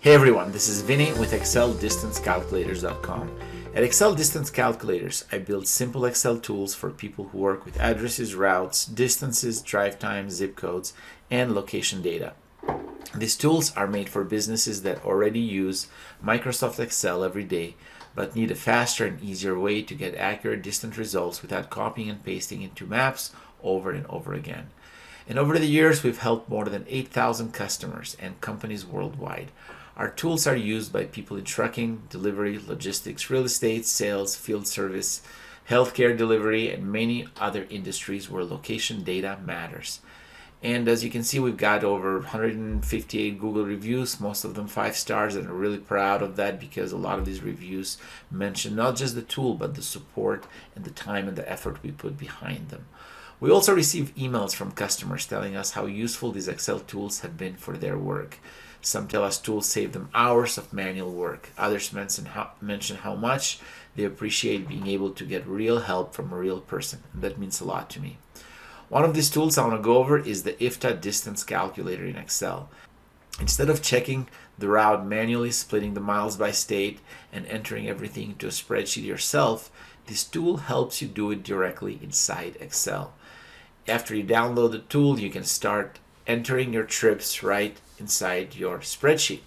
Hey everyone, this is Vinny with ExcelDistanceCalculators.com. At Excel Distance Calculators, I build simple Excel tools for people who work with addresses, routes, distances, drive times, zip codes, and location data. These tools are made for businesses that already use Microsoft Excel every day, but need a faster and easier way to get accurate distance results without copying and pasting into maps over and over again. And over the years, we've helped more than 8,000 customers and companies worldwide. Our tools are used by people in trucking, delivery, logistics, real estate, sales, field service, healthcare delivery, and many other industries where location data matters. And as you can see, we've got over 158 Google reviews, most of them 5 stars, and I'm really proud of that because a lot of these reviews mention not just the tool, but the support and the time and the effort we put behind them. We also receive emails from customers telling us how useful these Excel tools have been for their work. Some tell us tools save them hours of manual work. Others mention how much they appreciate being able to get real help from a real person. That means a lot to me. One of these tools I want to go over is the IFTA distance calculator in Excel. Instead of checking the route manually, splitting the miles by state, and entering everything into a spreadsheet yourself, this tool helps you do it directly inside Excel. After you download the tool, you can start entering your trips right inside your spreadsheet.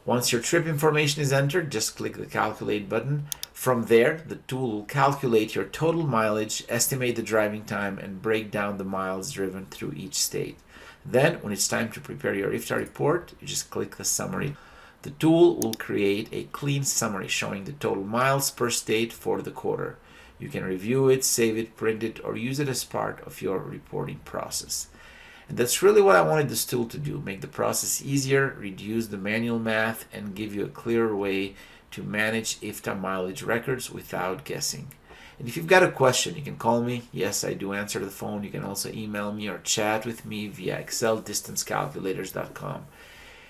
Once your trip information is entered, just click the calculate button. From there, the tool will calculate your total mileage, estimate the driving time, and break down the miles driven through each state. Then, when it's time to prepare your IFTA report, you just click the summary. The tool will create a clean summary showing the total miles per state for the quarter. You can review it, save it, print it, or use it as part of your reporting process. And that's really what I wanted this tool to do, make the process easier, reduce the manual math, and give you a clearer way to manage IFTA mileage records without guessing. And if you've got a question, you can call me. Yes, I do answer the phone. You can also email me or chat with me via ExcelDistanceCalculators.com.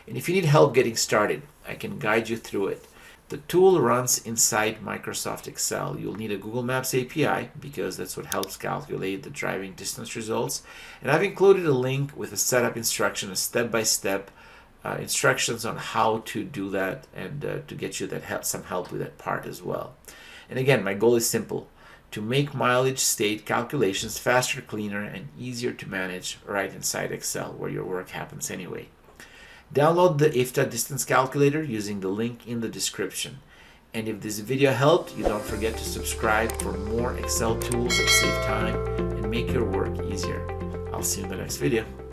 And if you need help getting started, I can guide you through it. The tool runs inside Microsoft Excel. You'll need a Google Maps API because that's what helps calculate the driving distance results. And I've included a link with a setup instruction, a step-by-step instructions on how to do that and to get you some help with that part as well. And again, my goal is simple: to make mileage state calculations faster, cleaner, and easier to manage right inside Excel where your work happens anyway. Download the IFTA distance calculator using the link in the description. And if this video helped, you don't forget to subscribe for more Excel tools that save time and make your work easier. I'll see you in the next video.